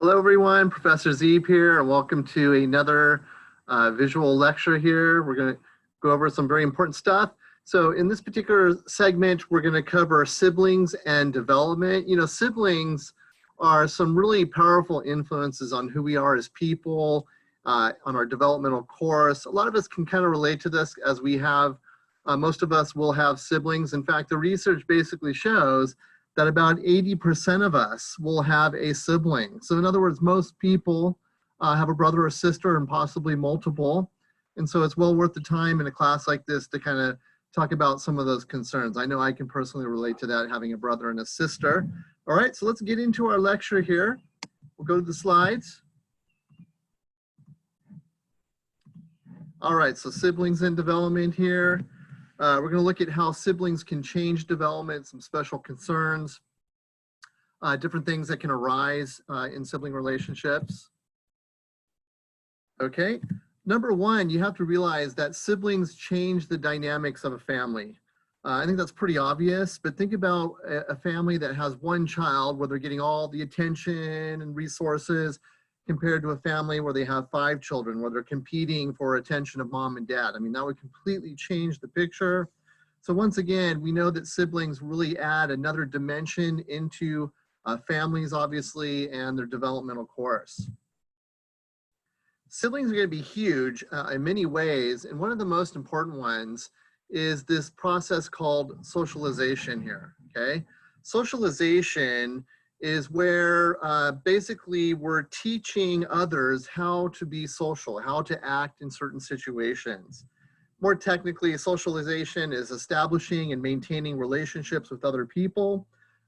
Hello everyone, Professor Zeeb here, and welcome to another visual lecture here. We're going to go over some very important stuff. So in this particular segment, we're going to cover siblings and development. You know, siblings are some really powerful influences on who we are as people, on our developmental course. A lot of us can kind of relate to this as we have, most of us will have siblings. In fact, the research basically shows that about 80% of us will have a sibling. So in other words, most people have a brother or sister and possibly multiple. And so it's well worth the time in a class like this to kind of talk about some of those concerns. I know I can personally relate to that, having a brother and a sister. All right, so let's get into our lecture here. We'll go to the slides. All right, so siblings in development here. We're going to look at how siblings can change development, some special concerns, different things that can arise in sibling relationships. Okay, number one, you have to realize that siblings change the dynamics of a family. I think that's pretty obvious, but think about a family that has one child where they're getting all the attention and resources compared to a family where they have 5 children, where they're competing for attention of mom and dad. I mean, that would completely change the picture. So once again, we know that siblings really add another dimension into families, obviously, and their developmental course. Siblings are going to be huge in many ways, and one of the most important ones is this process called socialization here, okay? Socialization is where basically we're teaching others how to be social, how to act in certain situations. More technically, socialization is establishing and maintaining relationships with other people,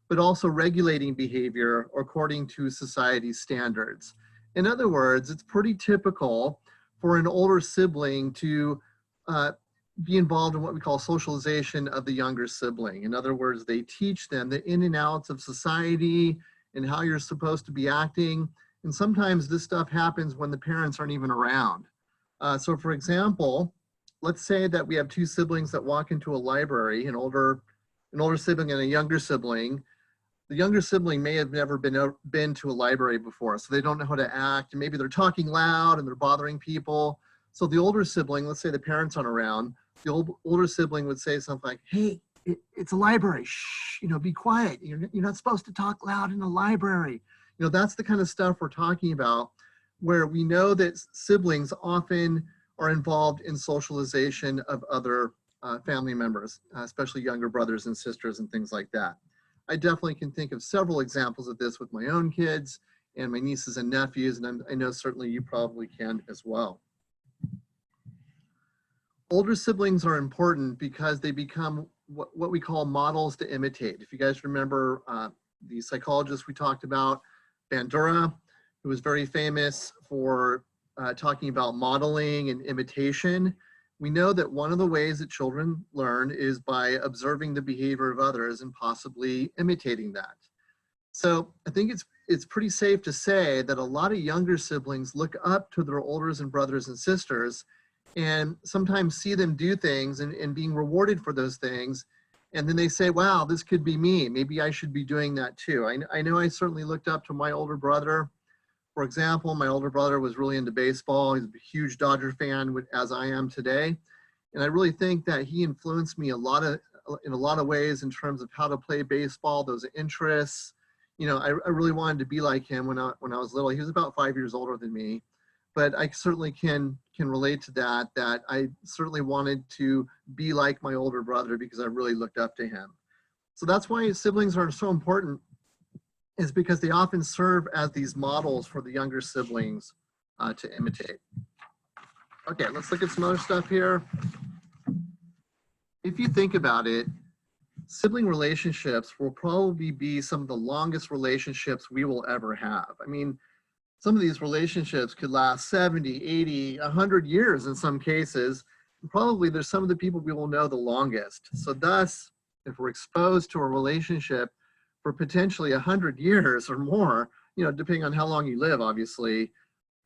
but also regulating behavior according to society's standards. In other words, it's pretty typical for an older sibling to be involved in what we call socialization of the younger sibling. In other words, they teach them the in and outs of society and how you're supposed to be acting. And sometimes this stuff happens when the parents aren't even around. So for example, let's say that we have 2 siblings that walk into a library, an older sibling and a younger sibling. The younger sibling may have never been to a library before, so they don't know how to act, and maybe they're talking loud and they're bothering people. So the older sibling, let's say the parents aren't around, the older sibling would say something like, hey, it's a library, shh, you know, be quiet. You're not supposed to talk loud in a library. You know, that's the kind of stuff we're talking about, where we know that siblings often are involved in socialization of other family members, especially younger brothers and sisters and things like that. I definitely can think of several examples of this with my own kids and my nieces and nephews, and I know certainly you probably can as well. Older siblings are important because they become what we call models to imitate. If you guys remember the psychologist we talked about, Bandura, who was very famous for talking about modeling and imitation, we know that one of the ways that children learn is by observing the behavior of others and possibly imitating that. So I think it's pretty safe to say that a lot of younger siblings look up to their older brothers and sisters and sometimes see them do things and being rewarded for those things. And then they say, wow, this could be me. Maybe I should be doing that too. I know I certainly looked up to my older brother. For example, my older brother was really into baseball. He's a huge Dodger fan, as I am today. And I really think that he influenced me in a lot of ways in terms of how to play baseball, those interests. You know, I really wanted to be like him when I was little. He was about 5 years older than me. But I certainly can relate to that I certainly wanted to be like my older brother because I really looked up to him. So that's why siblings are so important, is because they often serve as these models for the younger siblings to imitate. Okay, let's look at some other stuff here. If you think about it, sibling relationships will probably be some of the longest relationships we will ever have. I mean, some of these relationships could last 70, 80, 100 years in some cases. And probably there's some of the people we will know the longest. So thus, if we're exposed to a relationship for potentially 100 years or more, you know, depending on how long you live, obviously,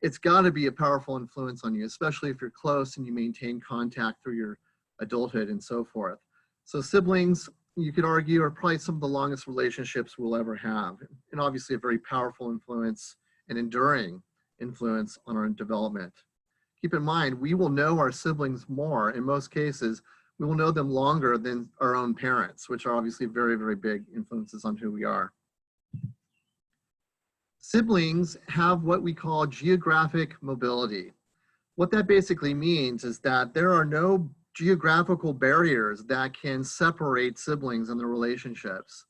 it's got to be a powerful influence on you, especially if you're close and you maintain contact through your adulthood and so forth. So siblings, you could argue, are probably some of the longest relationships we'll ever have, and obviously a very powerful influence and enduring influence on our development. Keep in mind, we will know our siblings more. In most cases, we will know them longer than our own parents, which are obviously very, very big influences on who we are. Siblings have what we call geographic mobility. What that basically means is that there are no geographical barriers that can separate siblings and their relationships.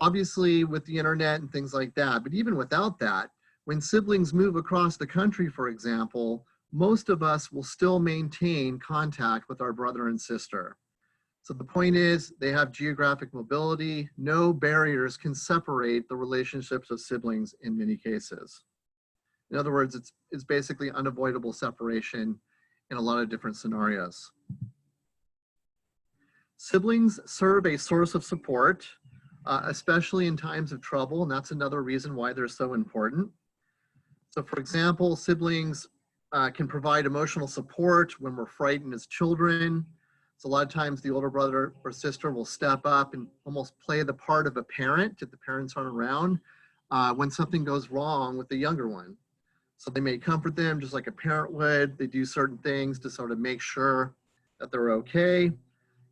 Obviously, with the internet and things like that, but even without that, when siblings move across the country, for example, most of us will still maintain contact with our brother and sister. So the point is, they have geographic mobility. No barriers can separate the relationships of siblings in many cases. In other words, it's basically unavoidable separation in a lot of different scenarios. Siblings serve a source of support, especially in times of trouble, and that's another reason why they're so important. So for example, siblings can provide emotional support when we're frightened as children. So a lot of times the older brother or sister will step up and almost play the part of a parent if the parents aren't around when something goes wrong with the younger one. So they may comfort them just like a parent would. They do certain things to sort of make sure that they're okay.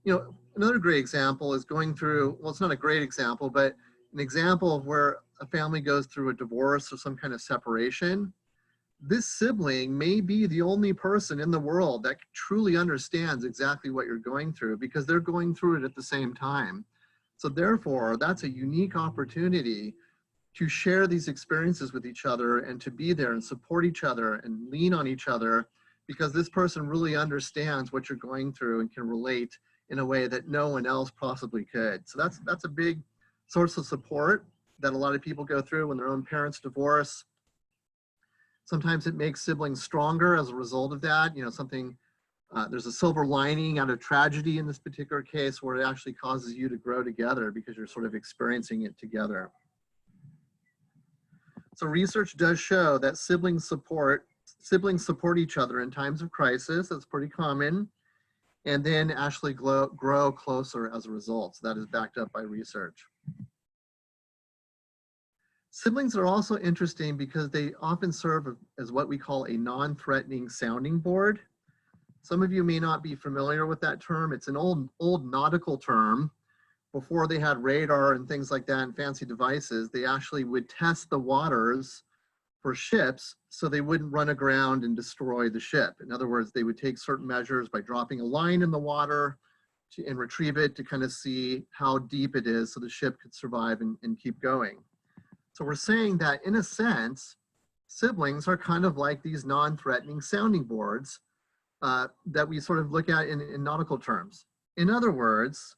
You know, another great example is going through, well, it's not a great example, but an example of where a family goes through a divorce or some kind of separation. This sibling may be the only person in the world that truly understands exactly what you're going through because they're going through it at the same time. So therefore, that's a unique opportunity to share these experiences with each other and to be there and support each other and lean on each other because this person really understands what you're going through and can relate in a way that no one else possibly could. So that's a big source of support that a lot of people go through when their own parents divorce. Sometimes it makes siblings stronger as a result of that. You know, there's a silver lining out of tragedy in this particular case where it actually causes you to grow together because you're sort of experiencing it together. So research does show that siblings support each other in times of crisis. That's pretty common. And then actually grow closer as a result. So that is backed up by research. Siblings are also interesting because they often serve as what we call a non-threatening sounding board. Some of you may not be familiar with that term. It's an old nautical term. Before they had radar and things like that and fancy devices, they actually would test the waters for ships so they wouldn't run aground and destroy the ship. In other words, they would take certain measures by dropping a line in the water and retrieve it to kind of see how deep it is so the ship could survive and keep going. So we're saying that in a sense, siblings are kind of like these non-threatening sounding boards that we sort of look at in nautical terms. In other words,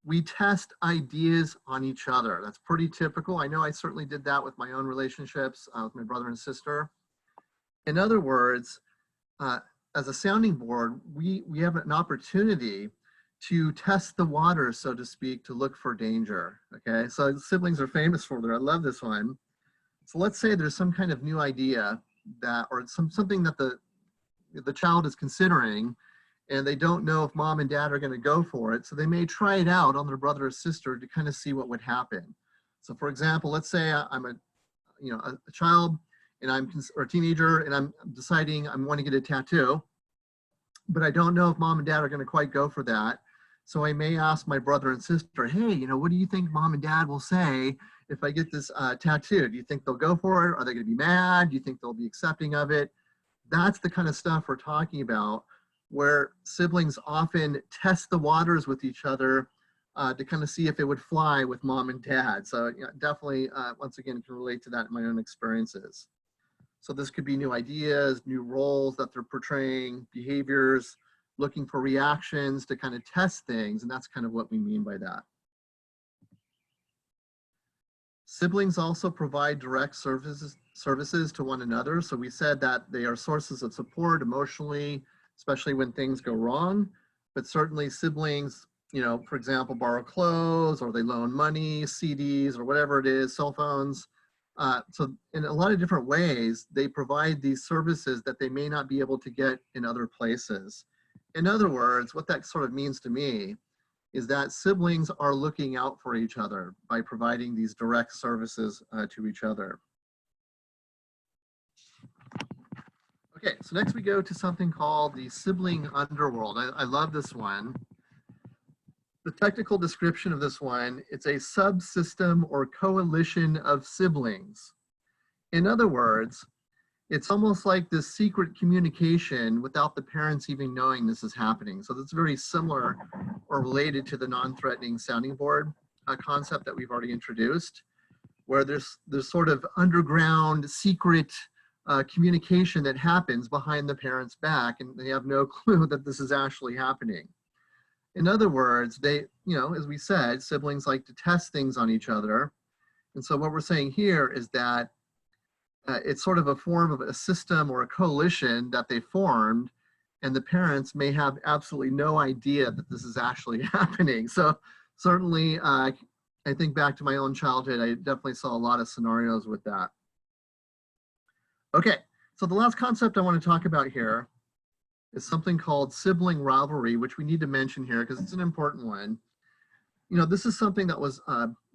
we test ideas on each other. That's pretty typical. I know I certainly did that with my own relationships with my brother and sister. In other words, as a sounding board, we have an opportunity to test the water, so to speak, to look for danger, okay? So siblings are famous for that. I love this one. So let's say there's some kind of new idea that, or something that the child is considering, and they don't know if mom and dad are gonna go for it. So they may try it out on their brother or sister to kind of see what would happen. So for example, let's say I'm a child and or a teenager and I'm deciding I want to get a tattoo, but I don't know if mom and dad are gonna quite go for that. So I may ask my brother and sister, hey, you know, what do you think mom and dad will say if I get this tattoo? Do you think they'll go for it? Are they gonna be mad? Do you think they'll be accepting of it? That's the kind of stuff we're talking about, where siblings often test the waters with each other to kind of see if it would fly with mom and dad. So definitely, once again, can relate to that in my own experiences. So this could be new ideas, new roles that they're portraying, behaviors, looking for reactions to kind of test things, and that's kind of what we mean by that. Siblings also provide direct services to one another. So we said that they are sources of support emotionally, especially when things go wrong, but certainly siblings, you know, for example, borrow clothes or they loan money, CDs or whatever it is, cell phones. So in a lot of different ways, they provide these services that they may not be able to get in other places. In other words, what that sort of means to me is that siblings are looking out for each other by providing these direct services to each other. Okay, so next we go to something called the Sibling Underworld. I love this one. The technical description of this one, it's a subsystem or coalition of siblings. In other words, it's almost like this secret communication without the parents even knowing this is happening. So that's very similar or related to the non-threatening sounding board concept that we've already introduced, where there's sort of underground secret communication that happens behind the parents' back, and they have no clue that this is actually happening. In other words, they, as we said, siblings like to test things on each other. And so what we're saying here is that it's sort of a form of a system or a coalition that they formed, and the parents may have absolutely no idea that this is actually happening. So certainly, I think back to my own childhood, I definitely saw a lot of scenarios with that. Okay, so the last concept I want to talk about here is something called sibling rivalry, which we need to mention here because it's an important one. This is something that was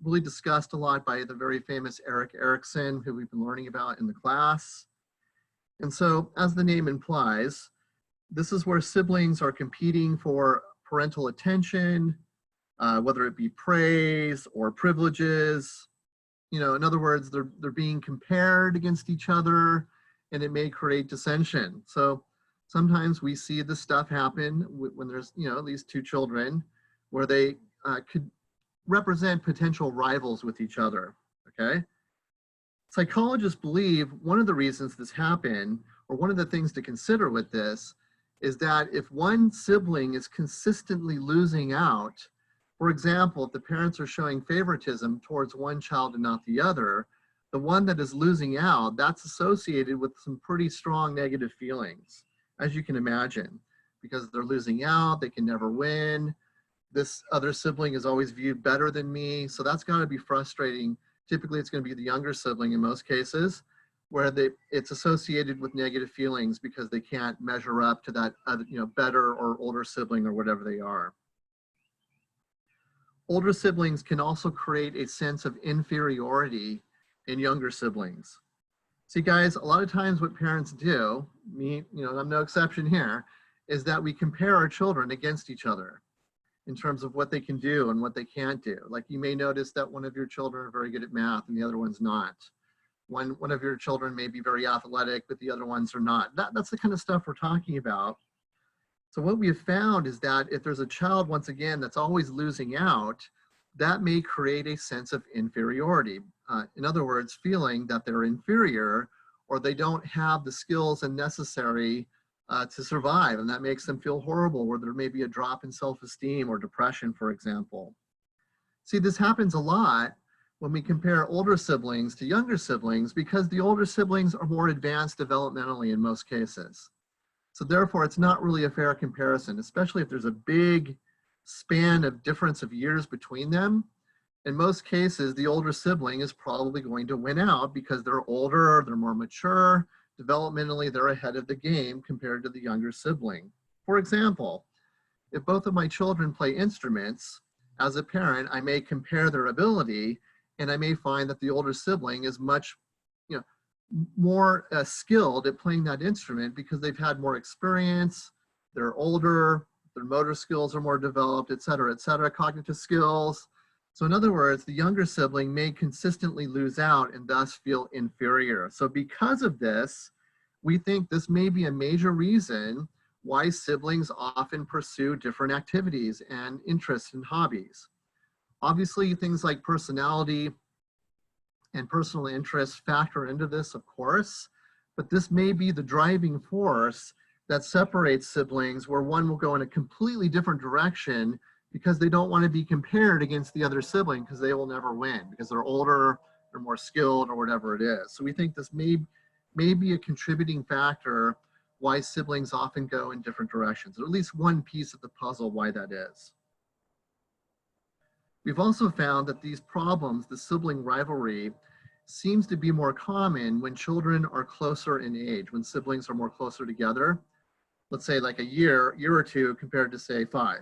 really discussed a lot by the very famous Erik Erikson, who we've been learning about in the class. And so, as the name implies, this is where siblings are competing for parental attention, whether it be praise or privileges. In other words, they're being compared against each other, and it may create dissension. So sometimes we see this stuff happen when there's, these two children where they could represent potential rivals with each other, okay? Psychologists believe one of the reasons this happened, or one of the things to consider with this, is that if one sibling is consistently losing out, for example, if the parents are showing favoritism towards one child and not the other, the one that is losing out, that's associated with some pretty strong negative feelings, as you can imagine, because they're losing out, they can never win. This other sibling is always viewed better than me. So that's got to be frustrating. Typically, it's going to be the younger sibling in most cases, where it's associated with negative feelings because they can't measure up to that better or older sibling or whatever they are. Older siblings can also create a sense of inferiority in younger siblings. See, guys, a lot of times what parents do, me, I'm no exception here, is that we compare our children against each other in terms of what they can do and what they can't do. Like, you may notice that one of your children are very good at math and the other one's not. One of your children may be very athletic, but the other ones are not. That's the kind of stuff we're talking about. So what we have found is that if there's a child, once again, that's always losing out, that may create a sense of inferiority. In other words, feeling that they're inferior or they don't have the skills and necessary to survive, and that makes them feel horrible, where there may be a drop in self-esteem or depression, for example. See, this happens a lot when we compare older siblings to younger siblings, because the older siblings are more advanced developmentally in most cases. So therefore, it's not really a fair comparison, especially if there's a big span of difference of years between them. In most cases, the older sibling is probably going to win out because they're older, they're more mature, developmentally, they're ahead of the game compared to the younger sibling. For example, if both of my children play instruments, as a parent, I may compare their ability, and I may find that the older sibling is much more skilled at playing that instrument because they've had more experience, they're older, their motor skills are more developed, et cetera, cognitive skills. So in other words, the younger sibling may consistently lose out and thus feel inferior. So because of this, we think this may be a major reason why siblings often pursue different activities and interests and hobbies. Obviously, things like personality and personal interests factor into this, of course, but this may be the driving force that separates siblings, where one will go in a completely different direction because they don't want to be compared against the other sibling because they will never win because they're older, they're more skilled, or whatever it is. So we think this may be a contributing factor why siblings often go in different directions, or at least one piece of the puzzle why that is. We've also found that these problems, the sibling rivalry, seems to be more common when children are closer in age, when siblings are more closer together. Let's say like a year or two compared to, say, 5.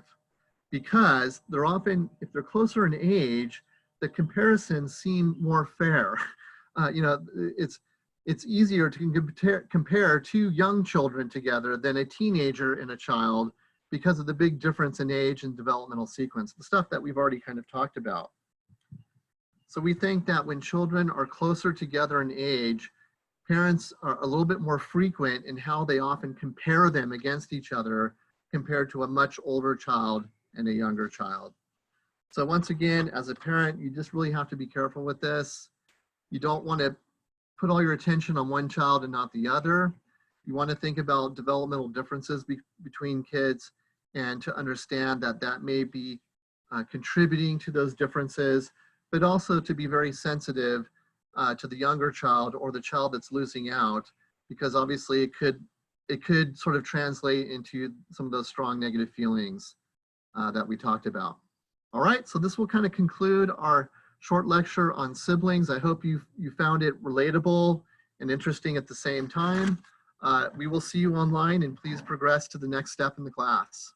Because they're often, if they're closer in age, the comparisons seem more fair. it's easier to compare two young children together than a teenager and a child because of the big difference in age and developmental sequence, the stuff that we've already kind of talked about. So we think that when children are closer together in age, parents are a little bit more frequent in how they often compare them against each other compared to a much older child and a younger child. So once again, as a parent, you just really have to be careful with this. You don't want to put all your attention on one child and not the other. You want to think about developmental differences between kids and to understand that that may be contributing to those differences, but also to be very sensitive to the younger child or the child that's losing out, because obviously it could sort of translate into some of those strong negative feelings that we talked about. All right, so this will kind of conclude our short lecture on siblings. I hope you found it relatable and interesting at the same time. We will see you online, and please progress to the next step in the class.